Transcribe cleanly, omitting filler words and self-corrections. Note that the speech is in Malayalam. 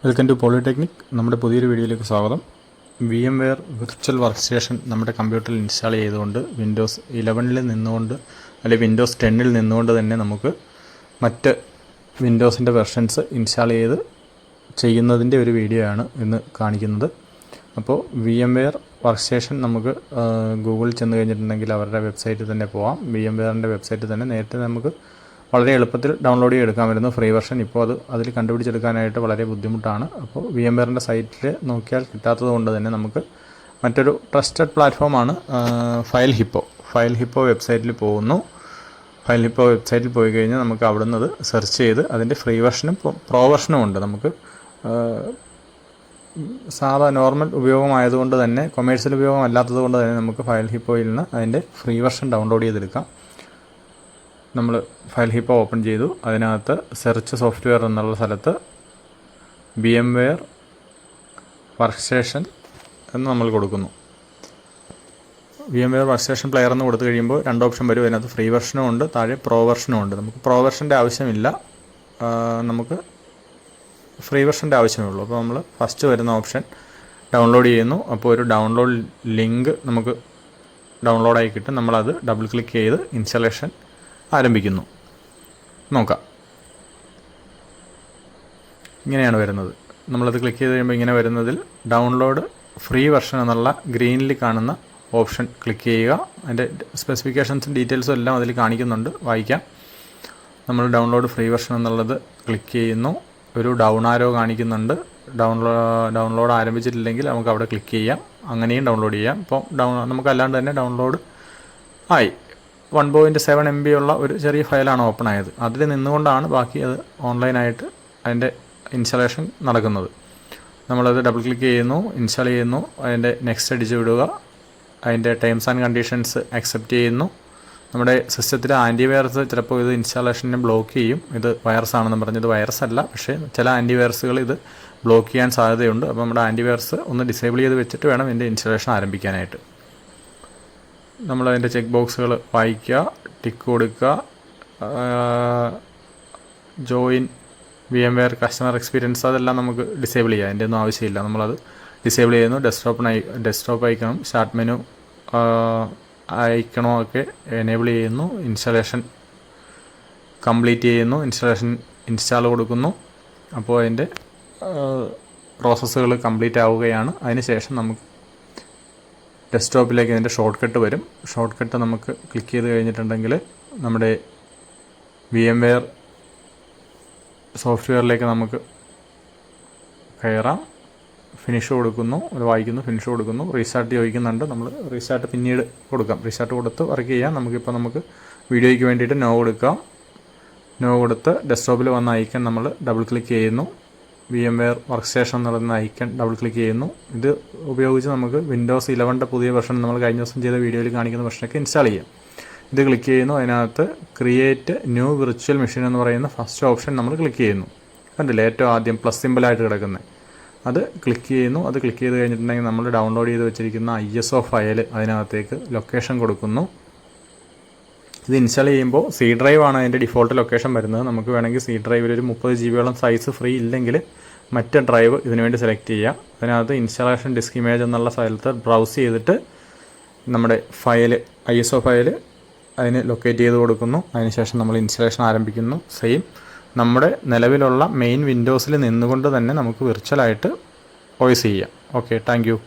Welcome to polytechnic. നമ്മുടെ പുതിയൊരു വീഡിയോയിലേക്ക് സ്വാഗതം. VMware വിർച്വൽ വർക്ക് സ്റ്റേഷൻ നമ്മുടെ കമ്പ്യൂട്ടറിൽ ഇൻസ്റ്റാൾ ചെയ്തുകൊണ്ട് വിൻഡോസ് 11-ൽ നിന്നുകൊണ്ട് അല്ലെങ്കിൽ വിൻഡോസ് 10-ൽ നിന്നുകൊണ്ട് തന്നെ നമുക്ക് മറ്റ് വിൻഡോസിൻ്റെ വെർഷൻസ് ഇൻസ്റ്റാൾ ചെയ്യുന്നതിൻ്റെ ഒരു വീഡിയോ ആണ് ഇന്ന് കാണിക്കുന്നത്. അപ്പോൾ VMware വർക്ക് സ്റ്റേഷൻ നമുക്ക് ഗൂഗിളിൽ ചെന്ന് കഴിഞ്ഞിട്ടുണ്ടെങ്കിൽ അവരുടെ വെബ്സൈറ്റിൽ തന്നെ പോകാം. VMwareൻ്റെ വെബ്സൈറ്റിൽ തന്നെ നേരത്തെ നമുക്ക് വളരെ എളുപ്പത്തിൽ ഡൗൺലോഡ് ചെയ്തെടുക്കാമായിരുന്നു ഫ്രീ വെർഷൻ. ഇപ്പോൾ അതിൽ കണ്ടുപിടിച്ചെടുക്കാനായിട്ട് വളരെ ബുദ്ധിമുട്ടാണ്. അപ്പോൾ VMwareൻ്റെ സൈറ്റിൽ നോക്കിയാൽ കിട്ടാത്തത് കൊണ്ട് തന്നെ നമുക്ക് മറ്റൊരു ട്രസ്റ്റഡ് പ്ലാറ്റ്ഫോമാണ് ഫയൽ ഹിപ്പോ വെബ്സൈറ്റിൽ പോകുന്നു. ഫയൽ ഹിപ്പോ വെബ്സൈറ്റിൽ പോയി കഴിഞ്ഞാൽ നമുക്ക് അവിടെ നിന്ന് സെർച്ച് ചെയ്ത് അതിൻ്റെ ഫ്രീ വെർഷനും പ്രോ വെർഷനും ഉണ്ട്. നമുക്ക് സാധാ നോർമൽ ഉപയോഗമായതുകൊണ്ട് തന്നെ കൊമേഴ്സ്യൽ ഉപയോഗം അല്ലാത്തത് കൊണ്ട് തന്നെ നമുക്ക് ഫയൽ ഹിപ്പോയിൽ നിന്ന് അതിൻ്റെ ഫ്രീ വെർഷൻ ഡൗൺലോഡ് ചെയ്തെടുക്കാം. നമ്മൾ ഫയൽ ഹിപ്പോ ഓപ്പൺ ചെയ്തു. അതിനകത്ത് സെർച്ച് സോഫ്റ്റ്വെയർ എന്നുള്ള സ്ഥലത്ത് VMware വർക്ക് സ്റ്റേഷൻ എന്ന് നമ്മൾ കൊടുക്കുന്നു. VMware വർക്ക് സ്റ്റേഷൻ പ്ലെയർ എന്ന് കൊടുത്തു കഴിയുമ്പോൾ രണ്ട് ഓപ്ഷൻ വരും. അതിനകത്ത് ഫ്രീ വെർഷനും ഉണ്ട്, താഴെ പ്രോ വെർഷനും ഉണ്ട്. നമുക്ക് പ്രോ വെർഷൻ്റെ ആവശ്യമില്ല, നമുക്ക് ഫ്രീ വെർഷൻ്റെ ആവശ്യമേ ഉള്ളൂ. അപ്പോൾ നമ്മൾ ഫസ്റ്റ് വരുന്ന ഓപ്ഷൻ ഡൗൺലോഡ് ചെയ്യുന്നു. അപ്പോൾ ഒരു ഡൗൺലോഡ് ലിങ്ക് നമുക്ക് ഡൗൺലോഡായി കിട്ടും. നമ്മളത് ഡബിൾ ക്ലിക്ക് ചെയ്ത് ഇൻസ്റ്റലേഷൻ ആരംഭിക്കുന്നു. നോക്കാം, ഇങ്ങനെയാണ് വരുന്നത്. നമ്മളത് ക്ലിക്ക് ചെയ്ത് കഴിയുമ്പോൾ ഇങ്ങനെ വരുന്നതിൽ ഡൗൺലോഡ് ഫ്രീ വെർഷൻ എന്നുള്ള ഗ്രീനിൽ കാണുന്ന ഓപ്ഷൻ ക്ലിക്ക് ചെയ്യുക. അതിൻ്റെ സ്പെസിഫിക്കേഷൻസും ഡീറ്റെയിൽസും എല്ലാം അതിൽ കാണിക്കുന്നുണ്ട്, വായിക്കാം. നമ്മൾ ഡൗൺലോഡ് ഫ്രീ വെർഷൻ എന്നുള്ളത് ക്ലിക്ക് ചെയ്യുന്നു. ഒരു ഡൗൺ ആരോ കാണിക്കുന്നുണ്ട്. ഡൗൺലോഡ് ആരംഭിച്ചിട്ടില്ലെങ്കിൽ നമുക്ക് അവിടെ ക്ലിക്ക് ചെയ്യാം, അങ്ങനെയും ഡൗൺലോഡ് ചെയ്യാം. ഇപ്പോൾ നമുക്കല്ലാണ്ട് തന്നെ ഡൗൺലോഡ് ആയി. 1.7 MB ഉള്ള ഒരു ചെറിയ ഫയലാണ് ഓപ്പൺ ആയത്. അതിൽ നിന്നുകൊണ്ടാണ് ബാക്കി അത് ഓൺലൈനായിട്ട് അതിൻ്റെ ഇൻസ്റ്റാളേഷൻ നടക്കുന്നത്. നമ്മളത് ഡബിൾ ക്ലിക്ക് ചെയ്യുന്നു, ഇൻസ്റ്റാൾ ചെയ്യുന്നു, അതിൻ്റെ നെക്സ്റ്റ് അടിച്ച് വിടുക, അതിൻ്റെ ടേംസ് ആൻഡ് കണ്ടീഷൻസ് അക്സെപ്റ്റ് ചെയ്യുന്നു. നമ്മുടെ സിസ്റ്റത്തിൽ ആൻറ്റിവൈറസ് ചിലപ്പോൾ ഇത് ഇൻസ്റ്റാളേഷനെ ബ്ലോക്ക് ചെയ്യും. ഇത് വൈറസ് ആണെന്ന് പറഞ്ഞത് വൈറസ് അല്ല, പക്ഷേ ചില ആൻറ്റിവൈറസുകൾ ഇത് ബ്ലോക്ക് ചെയ്യാൻ സാധ്യതയുണ്ട്. അപ്പോൾ നമ്മുടെ ആൻറ്റിവൈറസ് ഒന്ന് ഡിസേബിൾ ചെയ്ത് വെച്ചിട്ട് വേണം ഇതിൻ്റെ ഇൻസ്റ്റാളേഷൻ ആരംഭിക്കാനായിട്ട്. നമ്മളതിൻ്റെ ചെക്ക് ബോക്സുകൾ വായിക്കുക, ടിക്ക് കൊടുക്കുക. ജോയിൻ VMware കസ്റ്റമർ എക്സ്പീരിയൻസ് അതെല്ലാം നമുക്ക് ഡിസേബിൾ ചെയ്യാം, അതിൻ്റെ ഒന്നും ആവശ്യമില്ല. നമ്മളത് ഡിസേബിൾ ചെയ്യുന്നു. ഡെസ്ക്ടോപ്പ് ഐക്കണും സ്റ്റാർട്ട് മെനു ഐക്കണോ ഒക്കെ എനേബിൾ ചെയ്യുന്നു. ഇൻസ്റ്റാളേഷൻ കംപ്ലീറ്റ് ചെയ്യുന്നു. ഇൻസ്റ്റാൾ കൊടുക്കുന്നു. അപ്പോൾ അതിൻ്റെ പ്രോസസ്സുകൾ കംപ്ലീറ്റ് ആവുകയാണ്. അതിന് ശേഷം നമുക്ക് ഡെസ്ക്ടോപ്പിലേക്ക് ഇതിൻ്റെ ഷോർട്ട് കട്ട് വരും. ഷോർട്ട് കട്ട് നമുക്ക് ക്ലിക്ക് ചെയ്ത് കഴിഞ്ഞിട്ടുണ്ടെങ്കിൽ നമ്മുടെ VMware സോഫ്റ്റ്വെയറിലേക്ക് നമുക്ക് കയറാം. ഫിനിഷ് കൊടുക്കുന്നു, അത് വായിക്കുന്നു, ഫിനിഷ് കൊടുക്കുന്നു. റീസ്റ്റാർട്ട് ചോദിക്കുന്നുണ്ട്, നമ്മൾ റീസ്റ്റാർട്ട് പിന്നീട് കൊടുക്കാം. റീസ്റ്റാർട്ട് കൊടുത്ത് വർക്ക് ചെയ്യാം. നമുക്ക് വീഡിയോയ്ക്ക് വേണ്ടിയിട്ട് നോ കൊടുക്കാം. നോ കൊടുത്ത് ഡെസ്ക്ടോപ്പിൽ വന്ന ഐക്കൺ നമ്മൾ ഡബിൾ ക്ലിക്ക് ചെയ്യുന്നു. VMware വർക്ക് സ്റ്റേഷൻ എന്ന് പറയുന്ന ഐക്കൺ ഡബിൾ ക്ലിക്ക് ചെയ്യുന്നു. ഇത് ഉപയോഗിച്ച് നമുക്ക് വിൻഡോസ് 11-ൻ്റെ പുതിയ വെർഷൻ നമ്മൾ കഴിഞ്ഞ ദിവസം ചെയ്ത വീഡിയോയിൽ കാണിക്കുന്ന വെർഷനൊക്കെ ഇൻസ്റ്റാൾ ചെയ്യാം. ഇത് ക്ലിക്ക് ചെയ്യുന്നു. അതിനകത്ത് ക്രിയേറ്റ് ന്യൂ വിർച്വൽ മെഷീൻ എന്ന് പറയുന്ന ഫസ്റ്റ് ഓപ്ഷൻ നമ്മൾ ക്ലിക്ക് ചെയ്യുന്നു. കണ്ടില്ലേ, ഏറ്റവും ആദ്യം പ്ലസ് സിമ്പിളായിട്ട് കിടക്കുന്നത്, അത് ക്ലിക്ക് ചെയ്യുന്നു. അത് ക്ലിക്ക് ചെയ്ത് കഴിഞ്ഞിട്ടുണ്ടെങ്കിൽ നമ്മൾ ഡൗൺലോഡ് ചെയ്ത് വെച്ചിരിക്കുന്ന ISO ഫയൽ അതിനകത്തേക്ക് ലൊക്കേഷൻ കൊടുക്കുന്നു. ഇത് ഇൻസ്റ്റാൾ ചെയ്യുമ്പോൾ C ഡ്രൈവ് ആണ് അതിൻ്റെ ഡിഫോൾട്ട് ലൊക്കേഷൻ വരുന്നത്. നമുക്ക് വേണമെങ്കിൽ C ഡ്രൈവിൽ ഒരു 30 GB സൈസ് ഫ്രീ ഇല്ലെങ്കിൽ മറ്റ് ഡ്രൈവ് ഇതിനുവേണ്ടി സെലക്ട് ചെയ്യാം. അതിനകത്ത് ഇൻസ്റ്റാളേഷൻ ഡിസ്ക് ഇമേജ് എന്നുള്ള സ്ഥലത്ത് ബ്രൗസ് ചെയ്തിട്ട് നമ്മുടെ ഫയൽ ISO ഫയൽ അതിന് ലൊക്കേറ്റ് ചെയ്ത് കൊടുക്കുന്നു. അതിനുശേഷം നമ്മൾ ഇൻസ്റ്റാളേഷൻ ആരംഭിക്കുന്നു. സെയിം നമ്മുടെ നിലവിലുള്ള മെയിൻ വിൻഡോസിൽ നിന്നുകൊണ്ട് തന്നെ നമുക്ക് വിർച്വലായിട്ട് OS ചെയ്യാം. Okay, thank you.